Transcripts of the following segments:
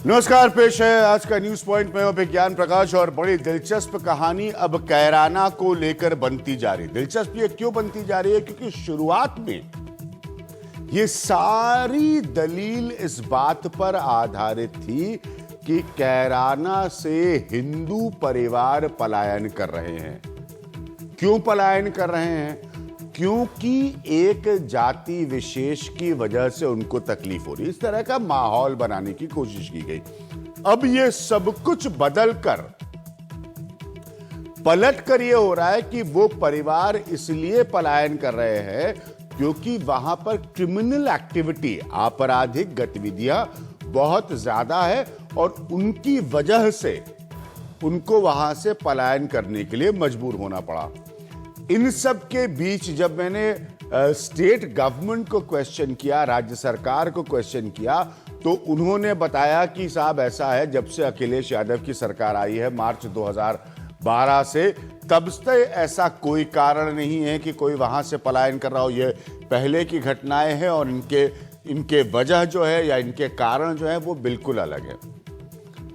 नमस्कार, पेश है आज का न्यूज पॉइंट में विज्ञान प्रकाश। और बड़ी दिलचस्प कहानी अब कैराना को लेकर बनती जा रही। दिलचस्प ये क्यों बनती जा रही है? क्योंकि शुरुआत में ये सारी दलील इस बात पर आधारित थी कि कैराना से हिंदू परिवार पलायन कर रहे हैं। क्यों पलायन कर रहे हैं? क्योंकि एक जाति विशेष की वजह से उनको तकलीफ हो रही। इस तरह का माहौल बनाने की कोशिश की गई। अब ये सब कुछ बदलकर पलटकर ये हो रहा है कि वो परिवार इसलिए पलायन कर रहे हैं क्योंकि वहां पर क्रिमिनल एक्टिविटी, आपराधिक गतिविधियां बहुत ज्यादा है और उनकी वजह से उनको वहां से पलायन करने के लिए मजबूर होना पड़ा। इन सब के बीच जब मैंने स्टेट गवर्नमेंट को क्वेश्चन किया, राज्य सरकार को क्वेश्चन किया, तो उन्होंने बताया कि साहब ऐसा है, जब से अखिलेश यादव की सरकार आई है मार्च 2012 से, तब से ऐसा कोई कारण नहीं है कि कोई वहां से पलायन कर रहा हो। ये पहले की घटनाएं हैं और इनके वजह जो है या इनके कारण जो है वो बिल्कुल अलग है।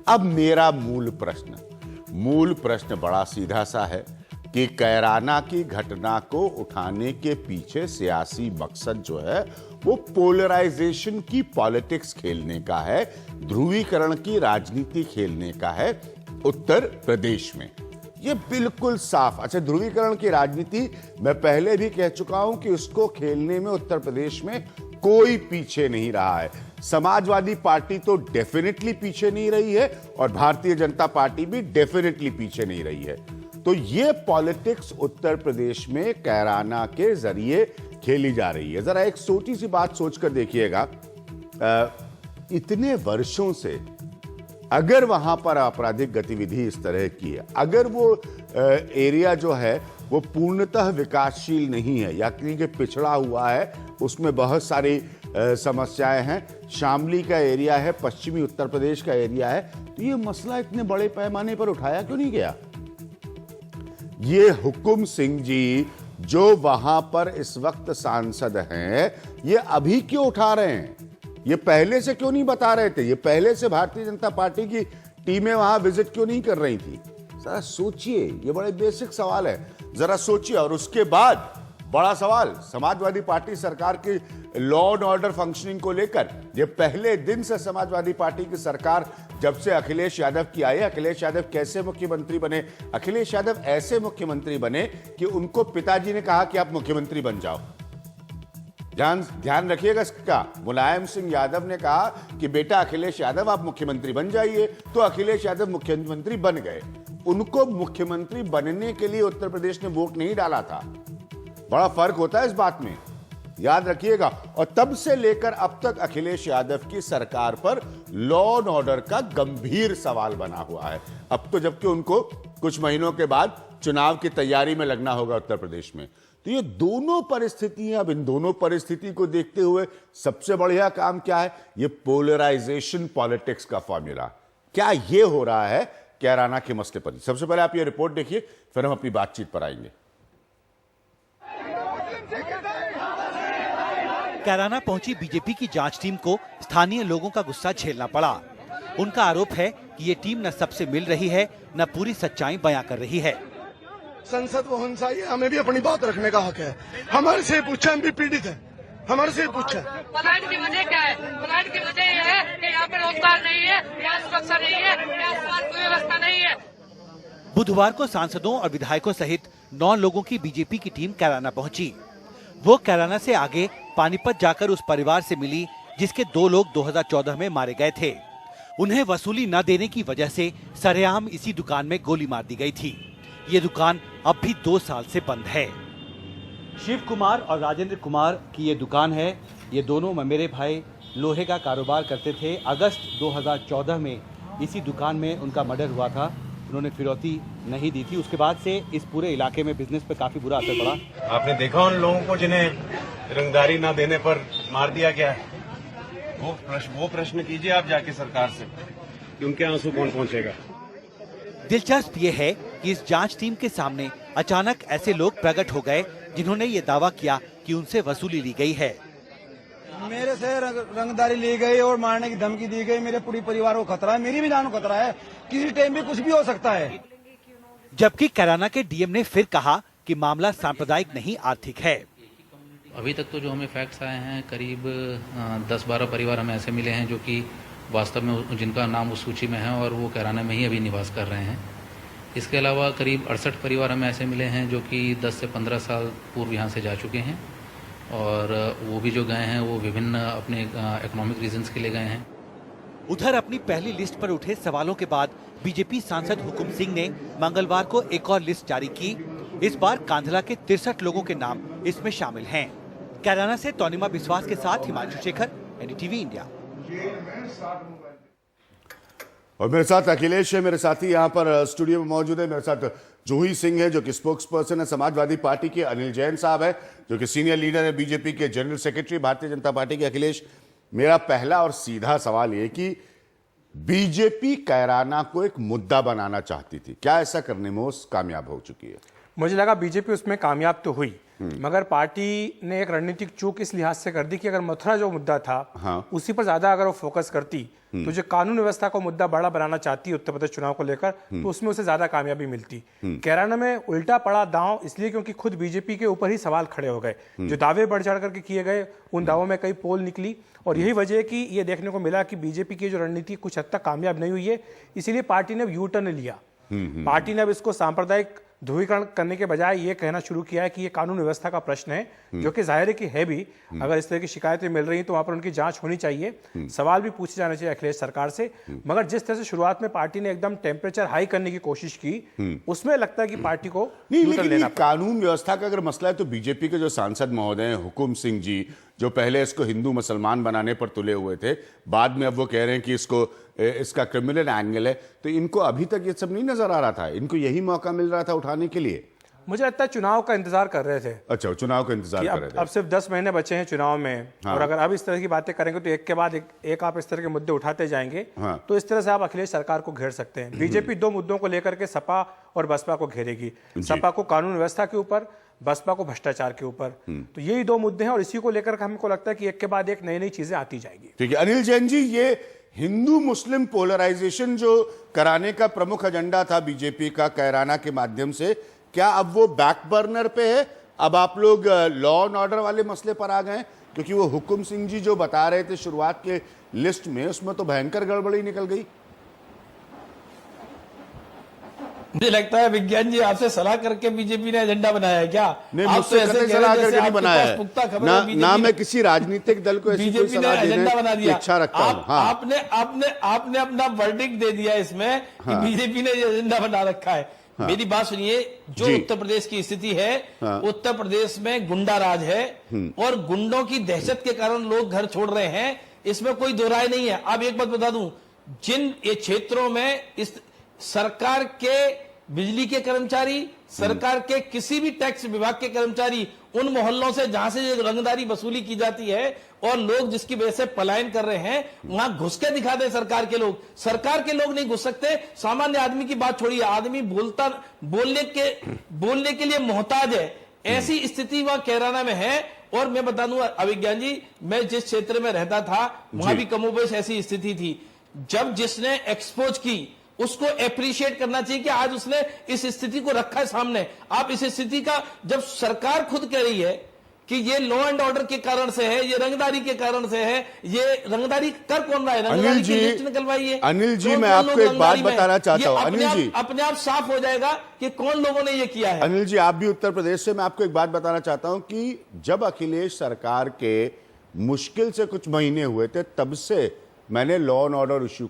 अब मेरा मूल प्रश्न बड़ा सीधा सा है कि कैराना की घटना को उठाने के पीछे सियासी मकसद जो है वो पोलराइजेशन की पॉलिटिक्स खेलने का है, ध्रुवीकरण की राजनीति खेलने का है उत्तर प्रदेश में। ये बिल्कुल साफ। अच्छा, ध्रुवीकरण की राजनीति मैं पहले भी कह चुका हूं कि उसको खेलने में उत्तर प्रदेश में कोई पीछे नहीं रहा है। समाजवादी पार्टी तो डेफिनेटली पीछे नहीं रही है और भारतीय जनता पार्टी भी डेफिनेटली पीछे नहीं रही है। तो ये पॉलिटिक्स उत्तर प्रदेश में कैराना के जरिए खेली जा रही है। जरा एक छोटी सी बात सोचकर देखिएगा, इतने वर्षों से अगर वहां पर आपराधिक गतिविधि इस तरह की है, अगर वो एरिया जो है वो पूर्णतः विकासशील नहीं है या क्योंकि पिछड़ा हुआ है, उसमें बहुत सारी समस्याएं हैं, शामली का एरिया है, पश्चिमी उत्तर प्रदेश का एरिया है, तो ये मसला इतने बड़े पैमाने पर उठाया क्यों नहीं गया? ये हुकुम सिंह जी जो वहां पर इस वक्त सांसद हैं, ये अभी क्यों उठा रहे हैं? ये पहले से क्यों नहीं बता रहे थे? ये पहले से भारतीय जनता पार्टी की टीमें वहां विजिट क्यों नहीं कर रही थी? जरा सोचिए, ये बड़े बेसिक सवाल है, जरा सोचिए। और उसके बाद बड़ा सवाल समाजवादी पार्टी सरकार की लॉ एंड ऑर्डर फंक्शनिंग को लेकर। ये पहले दिन से समाजवादी पार्टी की सरकार जब से अखिलेश यादव की आई, अखिलेश यादव कैसे मुख्यमंत्री बने? अखिलेश यादव ऐसे मुख्यमंत्री बने कि उनको पिताजी ने कहा कि आप मुख्यमंत्री बन जाओ। ध्यान रखिएगा इसका। मुलायम सिंह यादव ने कहा कि बेटा अखिलेश यादव आप मुख्यमंत्री बन जाइए, तो अखिलेश यादव मुख्यमंत्री बन गए। उनको मुख्यमंत्री बनने के लिए उत्तर प्रदेश ने वोट नहीं डाला था। बड़ा फर्क होता है इस बात में, याद रखिएगा। और तब से लेकर अब तक अखिलेश यादव की सरकार पर लॉ एंड ऑर्डर का गंभीर सवाल बना हुआ है। अब तो जबकि उनको कुछ महीनों के बाद चुनाव की तैयारी में लगना होगा उत्तर प्रदेश में। तो ये दोनों परिस्थितियां, अब इन दोनों परिस्थिति को देखते हुए सबसे बढ़िया काम क्या है? ये पोलराइजेशन पॉलिटिक्स का फॉर्मूला क्या ये हो रहा है कैराना के मसले पर? सबसे पहले आप ये रिपोर्ट देखिए, फिर हम अपनी बातचीत पर आएंगे। कैराना पहुंची बीजेपी की जांच टीम को स्थानीय लोगों का गुस्सा झेलना पड़ा। उनका आरोप है कि ये टीम न सबसे मिल रही है, न पूरी सच्चाई बयां कर रही है। संसद वो हिंसा है, हमें भी अपनी बात रखने का हक है। हमारे से पूछा, हम भी पीड़ित हैं, हमारे से पूछा। पलायन की वजह क्या है? पलायन की वजह यह है कि यहाँ पे रोजगार नहीं है, यहाँ सुरक्षा नहीं है, यहाँ स्वास्थ्य व्यवस्था नहीं है। बुधवार को सांसदों और विधायकों सहित 9 लोगों की बीजेपी की टीम कैराना पहुंची। वो कैराना से आगे पानीपत जाकर उस परिवार से मिली जिसके 2 लोग 2014 में मारे गए थे। उन्हें वसूली न देने की वजह से सरेआम इसी दुकान में गोली मार दी गई थी। ये दुकान अब भी 2 साल से बंद है। शिव कुमार और राजेंद्र कुमार की ये दुकान है। ये दोनों मेरे भाई लोहे का कारोबार करते थे। अगस्त 2014 में इसी दुकान में उनका मर्डर हुआ था। उन्होंने फिरौती नहीं दी थी। उसके बाद से इस पूरे इलाके में बिजनेस पे काफी बुरा असर पड़ा। आपने देखा उन लोगों को जिन्हें रंगदारी ना देने पर मार दिया गया है? वो प्रश्न कीजिए आप जाके सरकार से कि उनके आंसू कौन पहुंचेगा। दिलचस्प ये है कि इस जांच टीम के सामने अचानक ऐसे लोग प्रकट हो गए जिन्होंने ये दावा किया कि उनसे वसूली ली गई है। मेरे से रंगदारी ली गई और मारने की धमकी दी गई। मेरे पूरी परिवार को खतरा है, मेरी भी जान को खतरा है, किसी टाइम भी कुछ भी हो सकता है। जबकि कैराना के डीएम ने फिर कहा कि मामला सांप्रदायिक नहीं आर्थिक है। अभी तक तो जो हमें फैक्ट्स आए हैं, करीब 10-12 परिवार हमें ऐसे मिले हैं जो कि वास्तव में जिनका नाम उस सूची में है और वो कैराना में ही अभी निवास कर रहे हैं। इसके अलावा करीब 68 परिवार हमें ऐसे मिले हैं जो कि 10 से 15 साल पूर्व यहाँ से जा चुके हैं और वो भी जो गए हैं वो विभिन्न अपने इकोनॉमिक रीजंस के लिए गए हैं। उधर अपनी पहली लिस्ट पर उठे सवालों के बाद बीजेपी सांसद हुकुम सिंह ने मंगलवार को एक और लिस्ट जारी की। इस बार कांधला के 63 लोगों के नाम इसमें शामिल हैं। कैराना से तौनिमा बिस्वास के साथ हिमांशु शेखर, एनडीटीवी इंडिया। और मेरे साथ अखिलेश है, मेरे साथी यहाँ पर स्टूडियो में मौजूद है। मेरे साथ जूही सिंह है जो कि स्पोक्स पर्सन है समाजवादी पार्टी के, अनिल जैन साहब है जो कि सीनियर लीडर है बीजेपी के, general secretary Bharatiya Janata party के। अखिलेश, मेरा पहला और सीधा सवाल ये कि बीजेपी कैराना को एक मुद्दा बनाना चाहती थी, क्या ऐसा करने में वो कामयाब हो चुकी है? मुझे लगा बीजेपी उसमें कामयाब तो हुई, मगर पार्टी ने एक रणनीतिक चूक इस लिहाज से कर दी कि अगर मथुरा जो मुद्दा था उसी पर ज्यादा अगर वो फोकस करती तो जो कानून व्यवस्था को मुद्दा बड़ा बनाना चाहती है उत्तर प्रदेश चुनाव को लेकर, तो उसमें उसे ज्यादा कामयाबी मिलती। कैराना में उल्टा पड़ा दांव इसलिए क्योंकि खुद बीजेपी के ऊपर ही सवाल खड़े हो गए। जो दावे बढ़ चढ़ करके किए गए उन दावों में कई पोल निकली और यही वजह है कि ये देखने को मिला कि बीजेपी की जो रणनीति कुछ हद तक कामयाब नहीं हुई है। इसीलिए पार्टी ने यू टर्न लिया। पार्टी ने अब इसको सांप्रदायिक ध्रुवीकरण करने के बजाय ये कहना शुरू किया है कि ये कानून व्यवस्था का प्रश्न है, जो कि जाहिर है कि है भी। अगर इस तरह की शिकायतें मिल रही हैं तो वहां पर उनकी जांच होनी चाहिए, सवाल भी पूछे जाने चाहिए अखिलेश सरकार से। मगर जिस तरह से शुरुआत में पार्टी ने एकदम टेम्परेचर हाई करने की कोशिश की, उसमें लगता है कि पार्टी को लेकिन कानून व्यवस्था का अगर मसला है तो बीजेपी के जो सांसद महोदय हैं हुकुम सिंह जी, जो पहले इसको हिंदू मुसलमान बनाने पर तुले हुए थे, बाद में अब वो कह रहे हैं कि इसका क्रिमिनल एंगल है, तो इनको अभी तक ये सब नहीं नजर आ रहा था? इनको यही मौका मिल रहा था उठाने के लिए? मुझे लगता है चुनाव का इंतजार कर रहे थे। अच्छा, चुनाव का इंतजार कर रहे थे। अब सिर्फ 10 महीने बचे हैं चुनाव में। और अगर अब इस तरह की बातें करेंगे तो एक के बाद एक आप इस तरह के मुद्दे उठाते जाएंगे तो इस तरह से आप अखिलेश सरकार को घेर सकते हैं। बीजेपी 2 मुद्दों को लेकर के सपा और बसपा को घेरेगी। सपा को कानून व्यवस्था के ऊपर, बसपा को भ्रष्टाचार के ऊपर। तो यही 2 मुद्दे हैं और इसी को लेकर हमको लगता है कि एक के बाद एक नई नई चीजें आती जाएगी। ठीक है अनिल जैन जी, ये हिंदू मुस्लिम पोलराइजेशन जो कराने का प्रमुख एजेंडा था बीजेपी का कैराना के माध्यम से, क्या अब वो बैक बर्नर पे है? अब आप लोग लॉ एंड ऑर्डर वाले मसले पर आ गए? क्योंकि वो हुकुम सिंह जी जो बता रहे थे शुरुआत के लिस्ट में, उसमें तो भयंकर गड़बड़ी निकल गई। मुझे लगता है विज्ञान जी आपसे सलाह करके बीजेपी ने एजेंडा बनाया है क्या? नहीं, मुझसे ऐसे सलाह करके नहीं बनाया है ना मैं किसी राजनीतिक दल को ऐसी कोई सलाह एजेंडा बना दिया। इच्छा रखता हूं। आपने अपना वर्डिक्ट दे दिया इसमें कि बीजेपी ने एजेंडा बना रखा है। मेरी बात सुनिए, जो उत्तर प्रदेश की स्थिति है, उत्तर प्रदेश में गुंडा राज है और गुंडों की दहशत के कारण लोग घर छोड़ रहे हैं, इसमें कोई दो राय नहीं है। अब एक बात बता दूं, जिन ये क्षेत्रों में इस सरकार के बिजली के कर्मचारी, सरकार के किसी भी टैक्स विभाग के कर्मचारी उन मोहल्लों से जहां से रंगदारी वसूली की जाती है और लोग जिसकी वजह से पलायन कर रहे हैं, वहां घुस के दिखा दे सरकार के लोग। सरकार के लोग नहीं घुस सकते, सामान्य आदमी की बात छोड़िए, आदमी बोलने के लिए मोहताज है। ऐसी स्थिति वहां कैराना में है। और मैं बता दूं अभिज्ञान जी, मैं जिस क्षेत्र में रहता था वहां भी कमोबेश ऐसी स्थिति थी। जब जिसने एक्सपोज की उसको एप्रिशिएट करना चाहिए कि आज उसने इस स्थिति को रखा है सामने। आप इस स्थिति का, जब सरकार खुद कह रही है कि ये लॉ एंड ऑर्डर के कारण से है, ये रंगदारी के कारण से है, ये रंगदारी कर कौन रहा है? रंगदारी की लिस्ट निकलवाई है। अनिल जी, मैं आपको एक बात बताना चाहता हूं। अनिल जी, अपने आप साफ हो जाएगा कि कौन लोगों ने ये किया है। अनिल जी, आप भी उत्तर प्रदेश से, मैं आपको एक बात बताना चाहता हूं कि जब अखिलेश सरकार के मुश्किल से कुछ महीने हुए थे, तब से मैंने लॉ एंड ऑर्डर इश्यू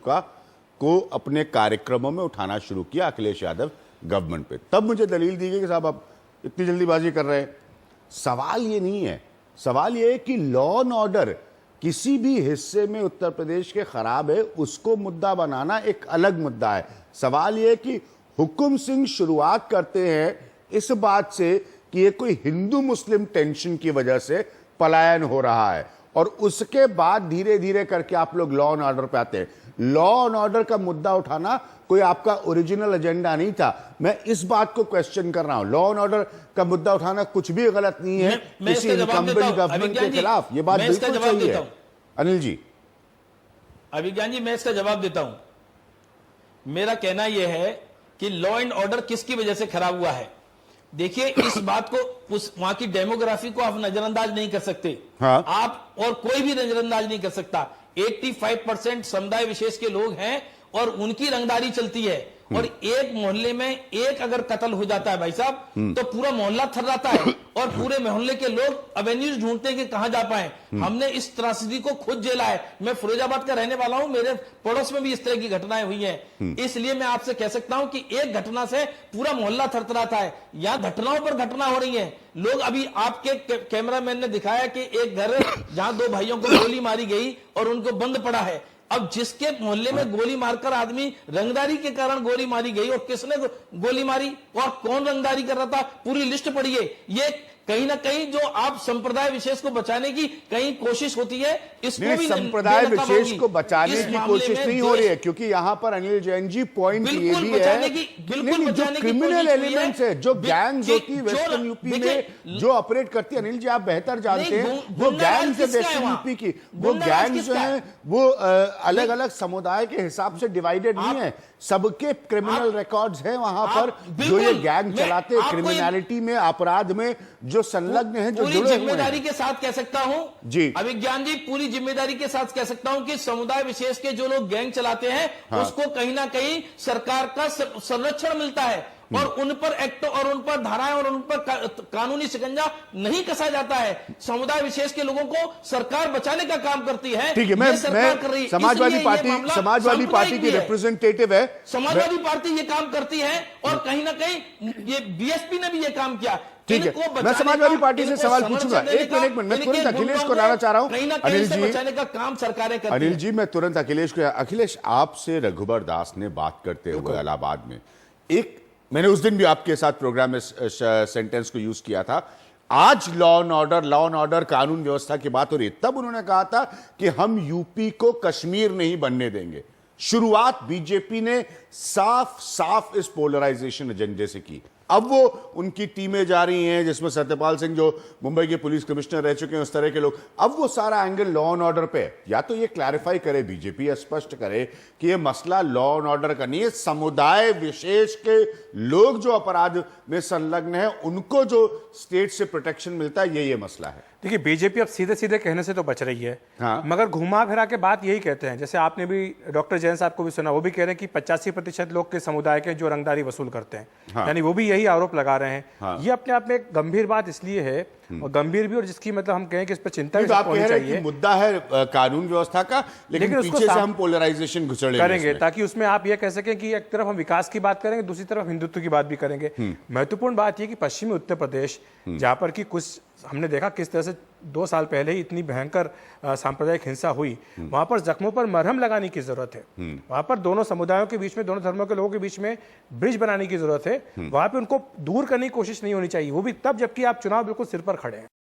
को अपने कार्यक्रमों में उठाना शुरू किया अखिलेश यादव गवर्नमेंट पे। तब मुझे दलील दी गई कि साहब आप इतनी जल्दीबाजी कर रहे हैं। सवाल ये नहीं है, सवाल ये है कि लॉ एंड ऑर्डर किसी भी हिस्से में उत्तर प्रदेश के खराब है, उसको मुद्दा बनाना एक अलग मुद्दा है। सवाल ये है कि हुकुम सिंह शुरुआत करते हैं इस बात से कि ये कोई हिंदू मुस्लिम टेंशन की वजह से पलायन हो रहा है, और उसके बाद धीरे धीरे करके आप लोग लॉ एंड ऑर्डर पे आते हैं। लॉ एंड ऑर्डर का मुद्दा उठाना कोई आपका ओरिजिनल एजेंडा नहीं था। मैं इस बात को क्वेश्चन कर रहा हूं। लॉ एंड ऑर्डर का मुद्दा उठाना कुछ भी गलत नहीं है किसी इनकम्बेंट गवर्नमेंट के खिलाफ। ये बात बिल्कुल सही है। अनिल जी, अभिज्ञान जी, मैं इसका जवाब देता हूं। मेरा कहना यह है कि लॉ एंड ऑर्डर किसकी वजह से खराब हुआ है। देखिए, इस बात को, उस वहां की डेमोग्राफी को आप नजरअंदाज नहीं कर सकते। हाँ। आप और कोई भी नजरअंदाज नहीं कर सकता। 85% समुदाय विशेष के लोग हैं और उनकी रंगदारी चलती है। और एक मोहल्ले में एक अगर कत्ल हो जाता है भाई साहब, तो पूरा मोहल्ला थर्राता है और पूरे मोहल्ले के लोग एवेन्यूज ढूंढते हैं कि कहां जा पाए। हमने इस त्रासदी को खुद झेला है। मैं फिरोजाबाद का रहने वाला हूं, मेरे पड़ोस में भी इस तरह की घटनाएं हुई हैं। इसलिए मैं आपसे कह सकता हूं कि एक घटना से पूरा मोहल्ला थरथराता है। यहां घटनाओं पर घटना हो रही है। लोग, अभी आपके कैमरामैन ने दिखाया कि एक घर जहां 2 भाइयों को गोली मारी गई और उनको बंद पड़ा है। अब जिसके मोहल्ले में गोली मारकर आदमी, रंगदारी के कारण गोली मारी गई, और किसने गोली मारी और कौन रंगदारी कर रहा था, पूरी लिस्ट पढ़िए। ये कहीं ना कहीं जो आप संप्रदाय विशेष को बचाने की कहीं कोशिश होती है, इसको भी संप्रदाय विशेष को बचाने की कोशिश नहीं हो रही है, क्योंकि यहां पर अनिल जैन जी पॉइंट ये भी है, जो क्रिमिनल एलिमेंट्स है, जो गैंग्स होती है वेस्टर्न यूपी में जो ऑपरेट करती है, अनिल जी आप बेहतर जानते हैं, वो गैंग्स है वेस्टर्न यूपी की। वो गैंग्स जो है वो अलग अलग समुदाय के हिसाब से डिवाइडेड नहीं है। सबके क्रिमिनल रिकॉर्ड्स हैं वहां पर, जो ये गैंग चलाते हैं, क्रिमिनलिटी में, अपराध में जो संलग्न है, जो जुड़े हुए हैं। जिम्मेदारी के साथ कह सकता हूं जी, अभिज्ञान जी, पूरी जिम्मेदारी के साथ कह सकता हूं कि समुदाय विशेष के जो लोग गैंग चलाते हैं, हाँ। उसको कहीं ना कहीं सरकार का संरक्षण मिलता है और उन पर एक्ट और उन पर धाराएं और उन पर कानूनी शिकंजा नहीं कसा जाता है। समुदाय विशेष के लोगों को सरकार बचाने का काम करती है। ठीक है, मैं समाजवादी पार्टी की रिप्रेजेंटेटिव है। समाजवादी पार्टी ये काम करती है और कहीं ना कहीं ये बीएसपी ने भी ये काम किया। ठीक है, मैं समाजवादी पार्टी से सवाल पूछूंगा। एक मिनट, मैं तुरंत अखिलेश को लाना चाह रहा हूं। अनिल जी, बचाने का काम सरकारें करती हैं। अनिल जी, मैं तुरंत अखिलेश को, अखिलेश आपसे रघुबर दास ने बात करते हुए इलाहाबाद में, एक मैंने उस दिन भी आपके साथ प्रोग्राम में सेंटेंस को यूज किया था, आज लॉ एंड ऑर्डर कानून व्यवस्था की बात हो रही है, तब उन्होंने कहा था कि हम यूपी को कश्मीर नहीं बनने देंगे। शुरुआत बीजेपी ने साफ साफ इस पोलराइजेशन एजेंडे से की। अब वो उनकी टीमें जा रही हैं, जिसमें सत्यपाल सिंह जो मुंबई के पुलिस कमिश्नर रह चुके हैं, उस तरह के लोग, अब वो सारा एंगल लॉ एंड ऑर्डर पे। या तो ये क्लैरिफाई करे बीजेपी, स्पष्ट करे कि ये मसला लॉ एंड ऑर्डर का नहीं है, समुदाय विशेष के लोग जो अपराध में संलग्न है, उनको जो स्टेट से प्रोटेक्शन मिलता है, ये मसला है। देखिए, बीजेपी अब सीधे सीधे कहने से तो बच रही है, हाँ। मगर घुमा फिरा के बात यही कहते हैं। जैसे आपने भी डॉक्टर जैन साहब को भी सुना, वो भी कह रहे हैं कि 85% लोग के समुदाय के जो रंगदारी वसूल करते हैं, हाँ। यानी वो भी यही आरोप लगा रहे हैं। हाँ। ये अपने आप में एक गंभीर बात इसलिए है, और गंभीर भी, और जिसकी मतलब हम कहें कि इस पर चिंता भी होनी चाहिए। मुद्दा है कानून व्यवस्था का, लेकिन पीछे से हम पोलराइजेशन घुसड़े करेंगे, ताकि उसमें आप ये कह सकें कि एक तरफ हम विकास की बात करेंगे, दूसरी तरफ हिंदुत्व की बात भी करेंगे। महत्वपूर्ण बात यह कि पश्चिमी उत्तर प्रदेश, जहां पर कि कुछ हमने देखा किस तरह से 2 साल पहले ही इतनी भयंकर सांप्रदायिक हिंसा हुई, वहां पर जख्मों पर मरहम लगाने की जरूरत है। वहां पर दोनों समुदायों के बीच में, दोनों धर्मों के लोगों के बीच में ब्रिज बनाने की जरूरत है। वहां पे उनको दूर करने की कोशिश नहीं होनी चाहिए, वो भी तब जबकि आप चुनाव बिल्कुल सिर पर खड़े हैं।